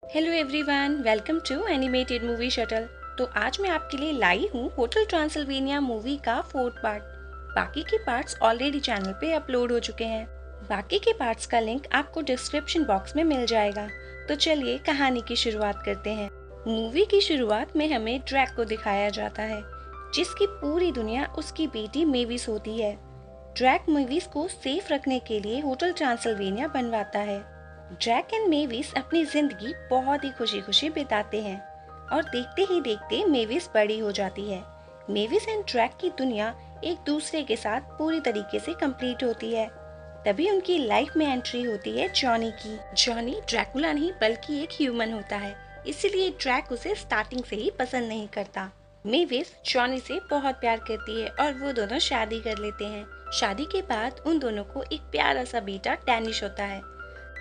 Hello everyone, welcome to animated Movie Shuttle. तो आज मैं आपके लिए लाई हूँ होटल ट्रांसिल्वेनिया मूवी का 4th पार्ट। बाकी के पार्ट्स ऑलरेडी चैनल पे अपलोड हो चुके हैं। बाकी के पार्ट्स का लिंक आपको डिस्क्रिप्शन बॉक्स में मिल जाएगा। तो चलिए कहानी की शुरुआत करते हैं। मूवी की शुरुआत में हमें ड्रैक को दिखाया जाता है, जिसकी पूरी दुनिया उसकी बेटी मेविस होती है। ड्रैक मेविस को सेफ रखने के लिए होटल ट्रांसिल्वेनिया बनवाता है। ड्रैक एंड मेविस अपनी जिंदगी बहुत ही खुशी खुशी बिताते हैं और देखते ही देखते मेविस बड़ी हो जाती है। मेविस एंड ड्रैक की दुनिया एक दूसरे के साथ पूरी तरीके से कंप्लीट होती है। तभी उनकी लाइफ में एंट्री होती है जॉनी की। जॉनी ड्रैकुला नहीं बल्कि एक ह्यूमन होता है, इसीलिए ड्रैक उसे स्टार्टिंग से ही पसंद नहीं करता। मेविस जॉनी से बहुत प्यार करती है और वो दोनों शादी कर लेते हैं। शादी के बाद उन दोनों को एक प्यारा सा बेटा डैनिश होता है।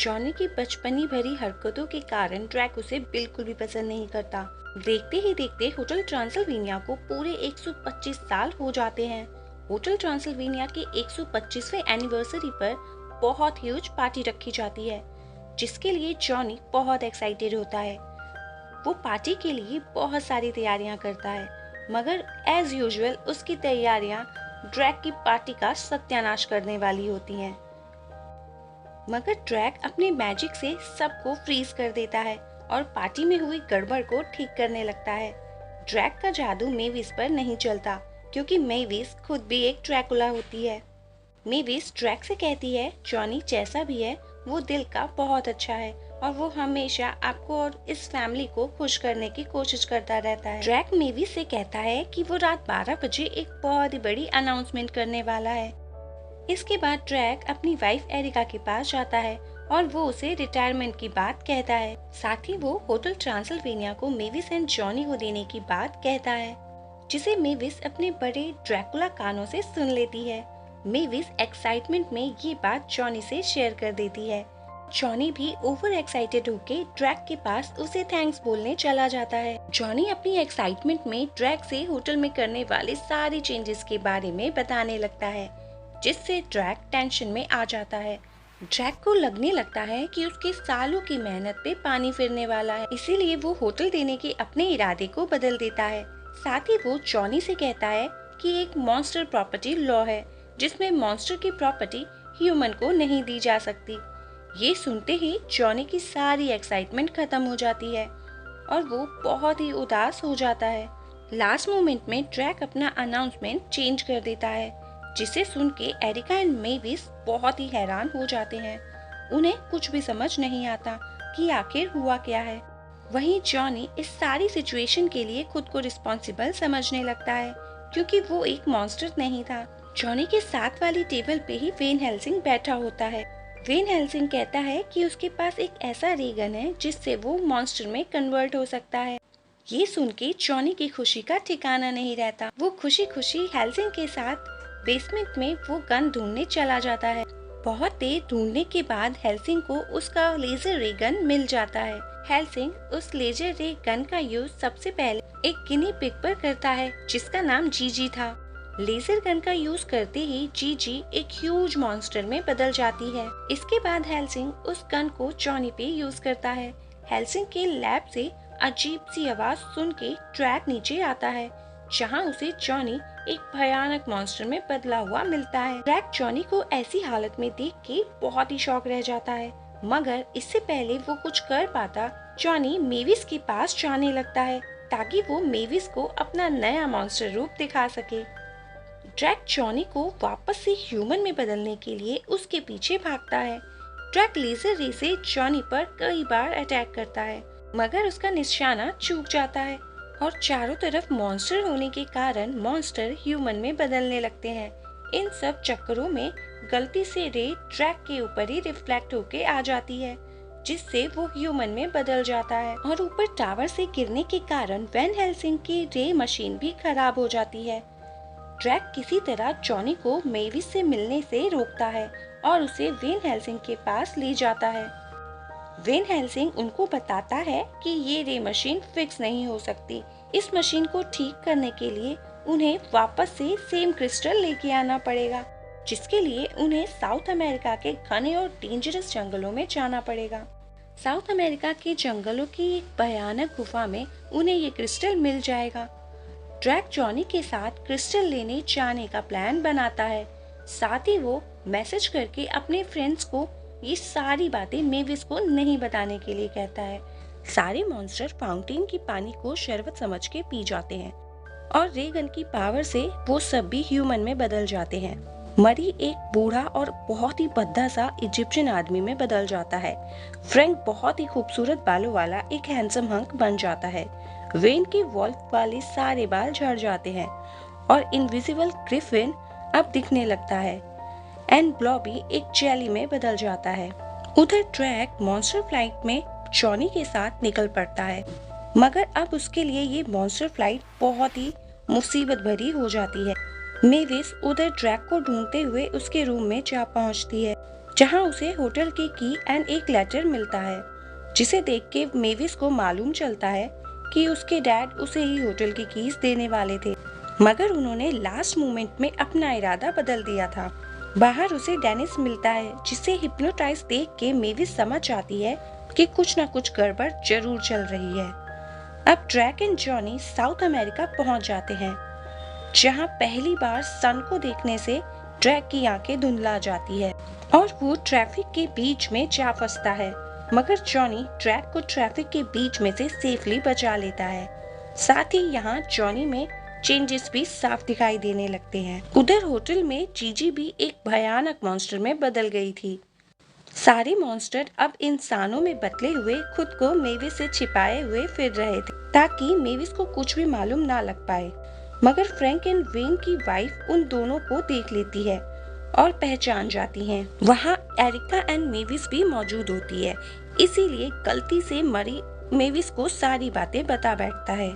जॉनी की बचपनी भरी हरकतों के कारण ड्रैक उसे बिल्कुल भी पसंद नहीं करता। देखते ही देखते होटल ट्रांसिल्वेनिया को पूरे 125 साल हो जाते हैं। होटल ट्रांसिल्वेनिया के 125वें एनिवर्सरी पर बहुत ह्यूज पार्टी रखी जाती है, जिसके लिए जॉनी बहुत एक्साइटेड होता है। वो पार्टी के लिए बहुत सारी तैयारियां करता है, मगर एज यूजुअल उसकी तैयारियां ड्रैक की पार्टी का सत्यानाश करने वाली होती हैं। मगर ड्रैक अपने मैजिक से सबको फ्रीज कर देता है और पार्टी में हुई गड़बड़ को ठीक करने लगता है। ड्रैक का जादू मेविस पर नहीं चलता, क्योंकि मेविस खुद भी एक ड्रैकुला होती है। मेविस ड्रैक से कहती है, जॉनी जैसा भी है वो दिल का बहुत अच्छा है और वो हमेशा आपको और इस फैमिली को खुश करने की कोशिश करता रहता है। ड्रैक मेविस से कहता है कि वो रात 12 बजे एक बहुत ही बड़ी अनाउंसमेंट करने वाला है। इसके बाद ड्रैक अपनी वाइफ एरिका के पास जाता है और वो उसे रिटायरमेंट की बात कहता है। साथ ही वो होटल ट्रांसिल्वेनिया को मेविस एंड जॉनी को देने की बात कहता है, जिसे मेविस अपने बड़े ड्रैकुला कानों से सुन लेती है। मेविस एक्साइटमेंट में ये बात जॉनी से शेयर कर देती है। जॉनी भी ओवर एक्साइटेड होके ड्रैक के पास उसे थैंक्स बोलने चला जाता है। जॉनी अपनी एक्साइटमेंट में ड्रैक से होटल में करने वाले सारे चेंजेस के बारे में बताने लगता है, जिससे ड्रैक टेंशन में आ जाता है। ड्रैक को लगने लगता है कि उसके सालों की मेहनत पे पानी फिरने वाला है, इसीलिए वो होटल देने के अपने इरादे को बदल देता है। साथ ही वो जॉनी से कहता है कि एक मॉन्स्टर प्रॉपर्टी लॉ है, जिसमें मॉन्स्टर की प्रॉपर्टी ह्यूमन को नहीं दी जा सकती। ये सुनते ही जॉनी की सारी एक्साइटमेंट खत्म हो जाती है और वो बहुत ही उदास हो जाता है। लास्ट मोमेंट में ड्रैक अपना अनाउंसमेंट चेंज कर देता है, जिसे सुन के एरिका एंड मेविस बहुत ही हैरान हो जाते हैं। उन्हें कुछ भी समझ नहीं आता कि आखिर हुआ क्या है। वहीं जॉनी इस सारी सिचुएशन के लिए खुद को रिस्पॉन्सिबल समझने लगता है, क्योंकि वो एक मॉन्स्टर नहीं था। जॉनी के साथ वाली टेबल पे ही वेन हेल्सिंग बैठा होता है। वेन हेल्सिंग कहता है कि उसके पास एक ऐसा रे गन है जिससे वो मॉन्स्टर में कन्वर्ट हो सकता है। ये सुन के जॉनी की खुशी का ठिकाना नहीं रहता। वो खुशी खुशी हेल्सिंग के साथ बेसमेंट में वो गन ढूंढने चला जाता है। बहुत देर ढूंढने के बाद हेल्सिंग को उसका लेजर रे गन मिल जाता है। हेल्सिंग उस लेजर रे गन का यूज सबसे पहले एक गिनी पिग पर करता है, जिसका नाम जीजी था। लेजर गन का यूज करते ही जीजी एक ह्यूज मॉन्स्टर में बदल जाती है। इसके बाद हेल्सिंग उस गन को जॉनी पे यूज करता है। हेल्सिंग के लैब से अजीब सी आवाज सुन के ड्रैक नीचे आता है, जहाँ उसे जॉनी एक भयानक मॉन्स्टर में बदला हुआ मिलता है। ड्रैक जॉनी को ऐसी हालत में देख के बहुत ही शॉक रह जाता है, मगर इससे पहले वो कुछ कर पाता, जॉनी मेविस के पास जाने लगता है ताकि वो मेविस को अपना नया मॉन्स्टर रूप दिखा सके। ड्रैक जॉनी को वापस से ह्यूमन में बदलने के लिए उसके पीछे भागता है। ड्रैक लेजर रे से जॉनी पर कई बार अटैक करता है, मगर उसका निशाना चूक जाता है और चारों तरफ मॉन्स्टर होने के कारण मॉन्स्टर ह्यूमन में बदलने लगते हैं। इन सब चक्करों में गलती से रे ड्रैक के ऊपर ही रिफ्लेक्ट होके आ जाती है, जिससे वो ह्यूमन में बदल जाता है। और ऊपर टावर से गिरने के कारण वेन हेल्सिंग की रे मशीन भी खराब हो जाती है। ड्रैक किसी तरह जॉनी को मेविस से मिलने से रोकता है और उसे वेन हेल्सिंग के पास ले जाता है। वेन हेल्सिंग उनको बताता है कि ये रे मशीन फिक्स नहीं हो सकती। इस मशीन को ठीक करने के लिए उन्हें वापस से सेम क्रिस्टल लेके आना पड़ेगा, जिसके लिए उन्हें साउथ अमेरिका के घने और डेंजरस जंगलों में जाना पड़ेगा। साउथ अमेरिका के जंगलों की एक भयानक गुफा में उन्हें ये क्रिस्टल मिल जाएगा। ड्रैक जॉनी के साथ क्रिस्टल लेने जाने का प्लान बनाता है। साथ ही वो मैसेज करके अपने फ्रेंड्स को ये सारी बातें मेविस को नहीं बताने के लिए कहता है। सारे मॉन्स्टर फाउंटेन की पानी को शरबत समझ के पी जाते हैं और रेगन की पावर से वो सब भी ह्यूमन में बदल जाते हैं। मरी एक बूढ़ा और बहुत ही भद्दा सा इजिप्शियन आदमी में बदल जाता है। फ्रैंक बहुत ही खूबसूरत बालों वाला एक हैंडसम हंक बन जाता है। वेन के वॉल्फ वाले सारे बाल झड़ जाते हैं और इनविजिबल ग्रिफिन अब दिखने लगता है। एंड ब्लॉबी एक जेली में बदल जाता है। उधर ड्रैक मॉन्स्टर फ्लाइट में जॉनी के साथ निकल पड़ता है, मगर अब उसके लिए ये मॉन्स्टर फ्लाइट बहुत ही मुसीबत भरी हो जाती है। मेविस उधर ड्रैक को ढूंढते हुए उसके रूम में जा पहुंचती है, जहां उसे होटल की एंड एक लेटर मिलता है, जिसे देख के मेविस को मालूम चलता है कि उसके डैड उसे ही होटल की कीज देने वाले थे, मगर उन्होंने लास्ट मोमेंट में अपना इरादा बदल दिया था। बाहर उसे डेनिस मिलता है, जिसे हिप्नोटाइज देख के मेविस समझ जाती है कि कुछ न कुछ गड़बड़ जरूर चल रही है। अब ड्रैक एंड जॉनी साउथ अमेरिका पहुंच जाते हैं, जहां पहली बार सन को देखने से ड्रैक की आंखें धुंधला जाती है और वो ट्रैफिक के बीच में जा फंसता है, मगर जॉनी ड्रैक को ट्रैफिक के बीच में से सेफली बचा लेता है। साथ ही यहाँ जॉनी में चेंजेस भी साफ दिखाई देने लगते हैं। उधर होटल में जीजी भी एक भयानक मॉन्स्टर में बदल गई थी। सारे मॉन्स्टर अब इंसानों में बदले हुए खुद को मेविस से छिपाए हुए फिर रहे थे, ताकि मेविस को कुछ भी मालूम ना लग पाए। मगर फ्रैंक एंड वेन की वाइफ उन दोनों को देख लेती है और पहचान जाती हैं। वहाँ एरिका एंड मेविस भी मौजूद होती है, इसीलिए गलती से मरी मेविस को सारी बातें बता बैठता है।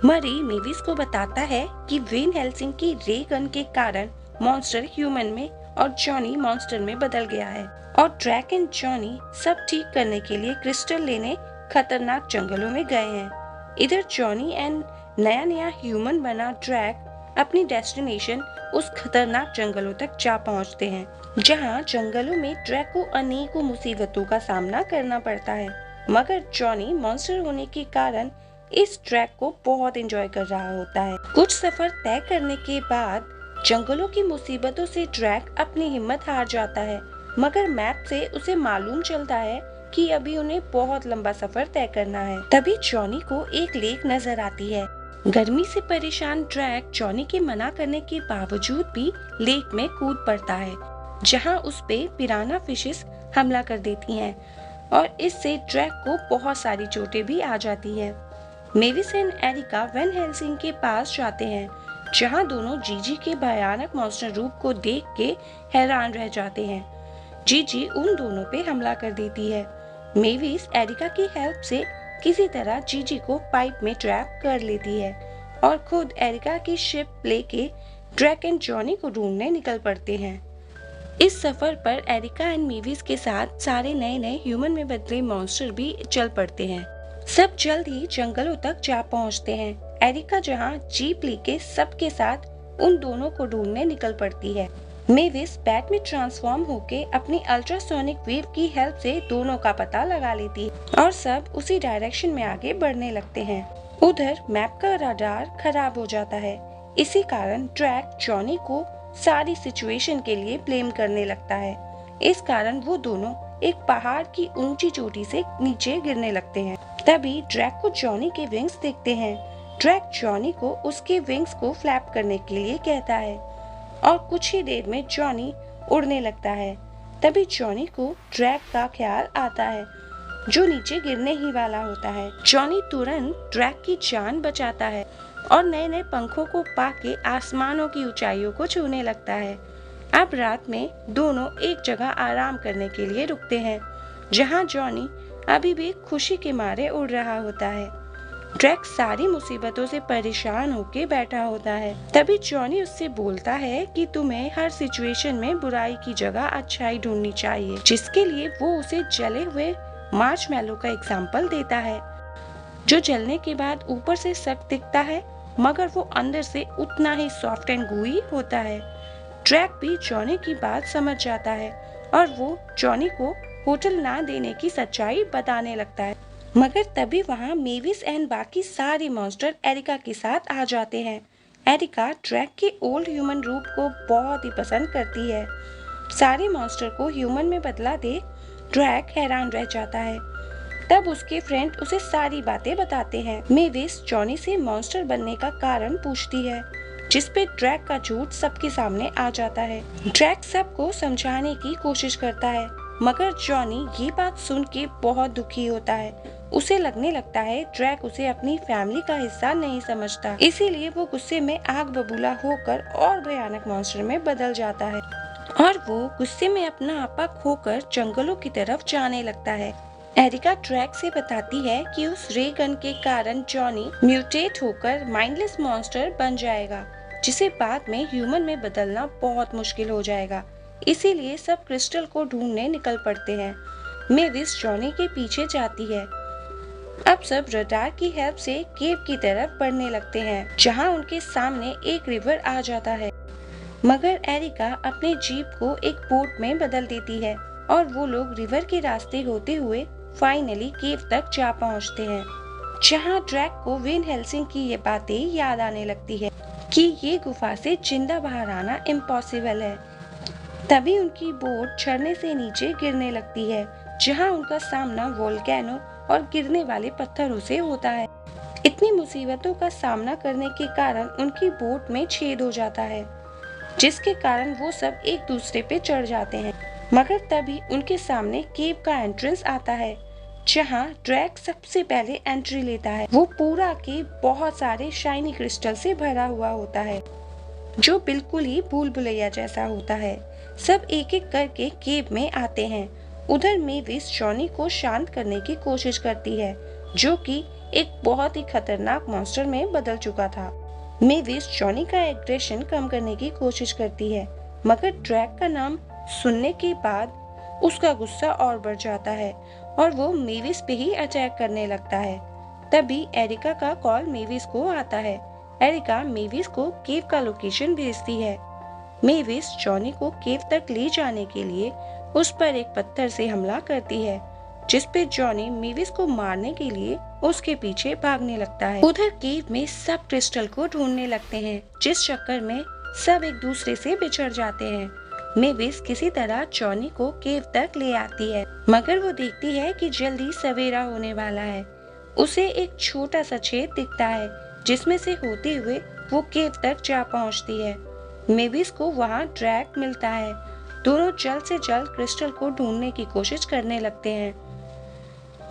मरी मेविस को बताता है कि वेन हेल्सिंग की रे गन के कारण मॉन्स्टर ह्यूमन में और जॉनी मॉन्स्टर में बदल गया है और ड्रैक एंड जॉनी सब ठीक करने के लिए क्रिस्टल लेने खतरनाक जंगलों में गए हैं। इधर जॉनी एंड नया ह्यूमन बना ड्रैक अपनी डेस्टिनेशन उस खतरनाक जंगलों तक जा पहुंचते हैं, जहां जंगलों में ड्रैक को अनेकों मुसीबतों का सामना करना पड़ता है, मगर जॉनी मॉन्स्टर होने के कारण इस ट्रैक को बहुत एंजॉय कर रहा होता है। कुछ सफर तय करने के बाद जंगलों की मुसीबतों से ड्रैक अपनी हिम्मत हार जाता है, मगर मैप से उसे मालूम चलता है कि अभी उन्हें बहुत लंबा सफर तय करना है। तभी जॉनी को एक लेक नजर आती है। गर्मी से परेशान ड्रैक जॉनी के मना करने के बावजूद भी लेक में कूद पड़ता है, जहां उस पे पिराना फिशेस हमला कर देती हैं और इससे ड्रैक को बहुत सारी चोटें भी आ जाती है। Mavis and Erica Van Helsing के पास जाते हैं, जहां दोनों जीजी के भयानक मॉन्स्टर रूप को देख के हैरान रह जाते हैं। जीजी उन दोनों पे हमला कर देती है। मेविस एरिका की हेल्प से किसी तरह जीजी को पाइप में ट्रैप कर लेती है और खुद एरिका की शिप लेके ड्रैक एंड जॉनी को ढूंढने निकल पड़ते हैं। इस सफर पर एरिका एंड मेविस के साथ सारे नए ह्यूमन में बदले मॉन्स्टर भी चल पड़ते हैं। सब जल्द ही जंगलों तक जा पहुंचते हैं। एरिका जहां जीप लेके सबके साथ उन दोनों को ढूंढने निकल पड़ती है। मेविस बैट में ट्रांसफॉर्म होके अपनी अल्ट्रासोनिक वेव की हेल्प से दोनों का पता लगा लेती है और सब उसी डायरेक्शन में आगे बढ़ने लगते हैं। उधर मैप का रडार खराब हो जाता है, इसी कारण ड्रैक जॉनी को सारी सिचुएशन के लिए ब्लेम करने लगता है। इस कारण वो दोनों एक पहाड़ की ऊंची चोटी से नीचे गिरने लगते हैं। तभी ड्रैक को जॉनी के विंग्स दिखते हैं। ड्रैक जॉनी को उसके विंग्स को फ्लैप करने के लिए कहता है और कुछ ही देर में जॉनी उड़ने लगता है। तभी जॉनी को ड्रैक का ख्याल आता है, जो नीचे गिरने ही वाला होता है। जॉनी तुरंत ड्रैक की जान बचाता है और नए पंखों को पाके आसमानों की ऊंचाइयों को छूने लगता है। अब रात में दोनों एक जगह आराम करने के लिए रुकते हैं, जहां जॉनी अभी भी खुशी के मारे उड़ रहा होता है। ड्रैक सारी मुसीबतों से परेशान होके बैठा होता है। तभी जॉनी उससे बोलता है कि तुम्हें हर सिचुएशन में बुराई की जगह अच्छाई ढूंढनी चाहिए, जिसके लिए वो उसे जले हुए मार्शमैलो का एग्जाम्पल देता है, जो जलने के बाद ऊपर से सख्त दिखता है, मगर वो अंदर से उतना ही सॉफ्ट एंड गूई होता है। ड्रैक भी जॉनी की बात समझ जाता है और वो जॉनी को होटल ना देने की सच्चाई बताने लगता है। मगर तभी वहाँ मेविस एंड बाकी सारे मॉन्स्टर एरिका के साथ आ जाते हैं। एरिका ड्रैक के ओल्ड ह्यूमन रूप को बहुत ही पसंद करती है। सारे मॉन्स्टर को ह्यूमन में बदला देख ड्रैक हैरान रह जाता है। तब उसके फ्रेंड उसे सारी बातें बताते हैं। मेविस जॉनी से मॉन्स्टर बनने का कारण पूछती है, जिसपे ड्रैक का झूठ सबके सामने आ जाता है। ड्रैक सबको समझाने की कोशिश करता है, मगर जॉनी ये बात सुन के बहुत दुखी होता है। उसे लगने लगता है ड्रैक उसे अपनी फैमिली का हिस्सा नहीं समझता, इसीलिए वो गुस्से में आग बबूला होकर और भयानक मॉन्स्टर में बदल जाता है और वो गुस्से में अपना आपा खोकर जंगलों की तरफ जाने लगता है। एरिका ड्रैक से बताती है कि उस रे गन के कारण जॉनी म्यूटेट होकर माइंडलेस मॉन्स्टर बन जाएगा, जिसे बाद में ह्यूमन में बदलना बहुत मुश्किल हो जाएगा। इसीलिए सब क्रिस्टल को ढूंढने निकल पड़ते हैं। मेविस जॉनी के पीछे जाती है। अब सब रडार की हेल्प से केव की तरफ बढ़ने लगते हैं, जहां उनके सामने एक रिवर आ जाता है। मगर एरिका अपने जीप को एक बोट में बदल देती है और वो लोग रिवर के रास्ते होते हुए फाइनली केव तक जा पहुंचते हैं, जहां ड्रैक को वेन हेल्सिंग की ये बातें याद आने लगती है कि ये गुफा से जिंदा बाहर आना इम्पॉसिबल है। तभी उनकी बोट झरने से नीचे गिरने लगती है, जहां उनका सामना वोल्केनो और गिरने वाले पत्थरों से होता है। इतनी मुसीबतों का सामना करने के कारण उनकी बोट में छेद हो जाता है, जिसके कारण वो सब एक दूसरे पे चढ़ जाते हैं। मगर तभी उनके सामने केव का एंट्रेंस आता है, जहां ड्रैक सबसे पहले एंट्री लेता है। वो पूरा केव बहुत सारे शाइनी क्रिस्टल से भरा हुआ होता है, जो बिल्कुल ही भूल भुलैया जैसा होता है। सब एक एक करके केव में आते हैं। उधर मेविस जॉनी को शांत करने की कोशिश करती है, जो कि एक बहुत ही खतरनाक मॉन्स्टर में बदल चुका था। मेविस जॉनी का एग्रेशन कम करने की कोशिश करती है, मगर ड्रैक का नाम सुनने के बाद उसका गुस्सा और बढ़ जाता है और वो मेविस पे ही अटैक करने लगता है। तभी एरिका का कॉल मेविस को आता है। एरिका मेविस को केव का लोकेशन भेजती है। मेविस जॉनी को केव तक ले जाने के लिए उस पर एक पत्थर से हमला करती है, जिसपे जॉनी मेविस को मारने के लिए उसके पीछे भागने लगता है। उधर केव में सब क्रिस्टल को ढूंढने लगते हैं, जिस चक्कर में सब एक दूसरे से बिछड़ जाते हैं। मेविस किसी तरह जॉनी को केव तक ले आती है, मगर वो देखती है कि जल्दी सवेरा होने वाला है। उसे एक छोटा सा छेद दिखता है, जिसमें से होते हुए वो केव तक जा पहुंचती है। मेविस को वहाँ ड्रैक मिलता है। दोनों जल्द से जल्द क्रिस्टल को ढूंढने की कोशिश करने लगते हैं,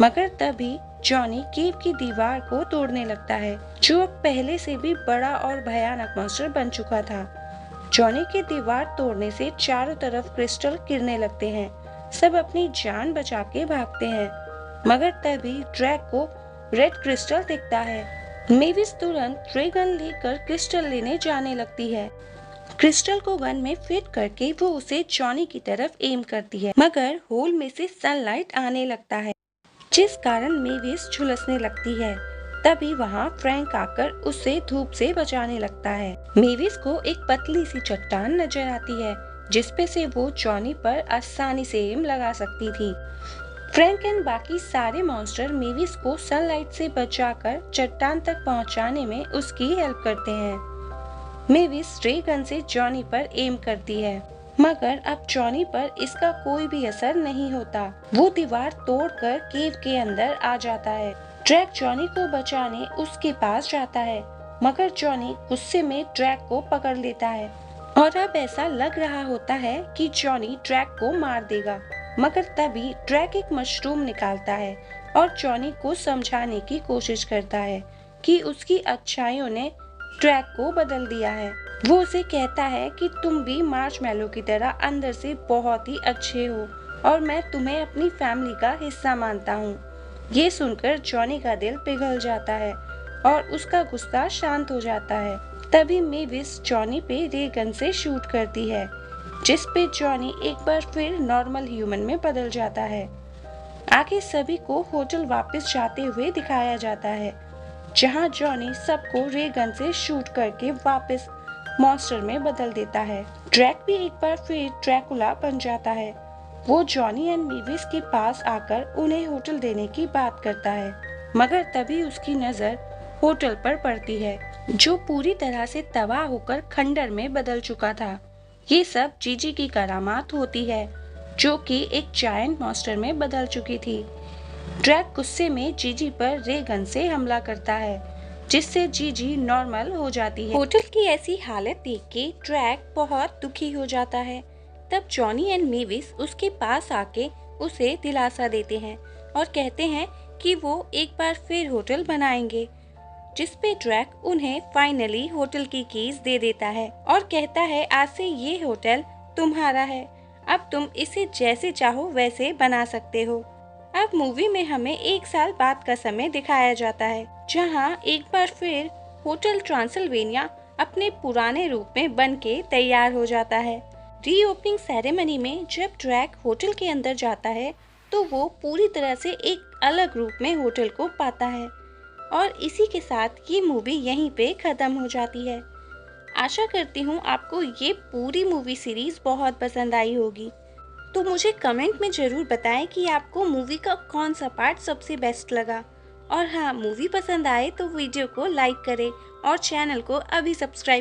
मगर तभी जॉनी केव की दीवार को तोड़ने लगता है, जो अब पहले से भी बड़ा और भयानक मॉन्स्टर बन चुका था। जॉनी की दीवार तोड़ने से चारों तरफ क्रिस्टल गिरने लगते हैं। सब अपनी जान बचा के भागते हैं, मगर तभी ड्रैक को रेड क्रिस्टल दिखता है। मेविस तुरंत रे गन लेकर क्रिस्टल लेने जाने लगती है। क्रिस्टल को गन में फिट करके वो उसे जॉनी की तरफ एम करती है, मगर होल में से सनलाइट आने लगता है, जिस कारण मेविस झुलसने लगती है। तभी वहाँ फ्रैंक आकर उसे धूप से बचाने लगता है। मेविस को एक पतली सी चट्टान नजर आती है, जिसपे से वो जॉनी पर आसानी से एम लगा सकती थी। फ्रैंक एंड बाकी सारे मॉन्स्टर मेविस को सनलाइट से बचाकर चट्टान तक पहुंचाने में उसकी हेल्प करते हैं। मेविस रे गन से जॉनी पर एम करती है, मगर अब जॉनी पर इसका कोई भी असर नहीं होता। वो दीवार तोड़कर केव के अंदर आ जाता है। ड्रैक जॉनी को बचाने उसके पास जाता है, मगर जॉनी गुस्से में ड्रैक को पकड़ लेता है और अब ऐसा लग रहा होता है कि जॉनी ड्रैक को मार देगा। मगर तभी ड्रैक एक मशरूम निकालता है और जॉनी को समझाने की कोशिश करता है कि उसकी अच्छाइयों ने ड्रैक को बदल दिया है। वो उसे कहता है कि तुम भी मार्शमैलो की तरह अंदर से बहुत ही अच्छे हो और मैं तुम्हें अपनी फैमिली का हिस्सा मानता हूँ। ये सुनकर जॉनी का दिल पिघल जाता है और उसका गुस्सा शांत हो जाता है। तभी मेविस जॉनी पे रे गन से शूट करती है, जिस पे जॉनी एक बार फिर नॉर्मल ह्यूमन में बदल जाता है। आगे सभी को होटल वापस जाते हुए दिखाया जाता है, जहां जॉनी सबको रे गन से शूट करके वापस मॉन्स्टर में बदल देता है। ड्रैक भी एक बार फिर ड्रैकुला बन जाता है वो जॉनी एंड मेविस के पास आकर उन्हें होटल देने की बात करता है, मगर तभी उसकी नजर होटल पर पड़ती है, जो पूरी तरह से तबाह होकर खंडर में बदल चुका था। ये सब जीजी की करामात होती है, जो कि एक जायंट मॉन्स्टर में बदल चुकी थी। ड्रैक गुस्से में जीजी पर रे गन से हमला करता है, जिससे जीजी नॉर्मल हो जाती है। होटल की ऐसी हालत देख के ड्रैक बहुत दुखी हो जाता है। तब जॉनी एंड मेविस उसके पास आके उसे दिलासा देते हैं और कहते हैं कि वो एक बार फिर होटल बनाएंगे, जिस पे ड्रैक उन्हें फाइनली होटल की कीज दे देता है और कहता है आज से ये होटल तुम्हारा है, अब तुम इसे जैसे चाहो वैसे बना सकते हो। अब मूवी में हमें 1 साल बाद का समय दिखाया जाता है, जहां एक बार फिर होटल ट्रांसिल्वेनिया अपने पुराने रूप में बन के तैयार हो जाता है। रीओपनिंग सेरेमनी में जब ड्रैक होटल के अंदर जाता है तो वो पूरी तरह से एक अलग रूप में होटल को पाता है। और इसी के साथ ये मूवी यहीं पे खत्म हो जाती है। आशा करती हूँ आपको ये पूरी मूवी सीरीज बहुत पसंद आई होगी। तो मुझे कमेंट में ज़रूर बताएं कि आपको मूवी का कौन सा पार्ट सबसे बेस्ट लगा। और हाँ, मूवी पसंद आए तो वीडियो को लाइक करें और चैनल को अभी सब्सक्राइब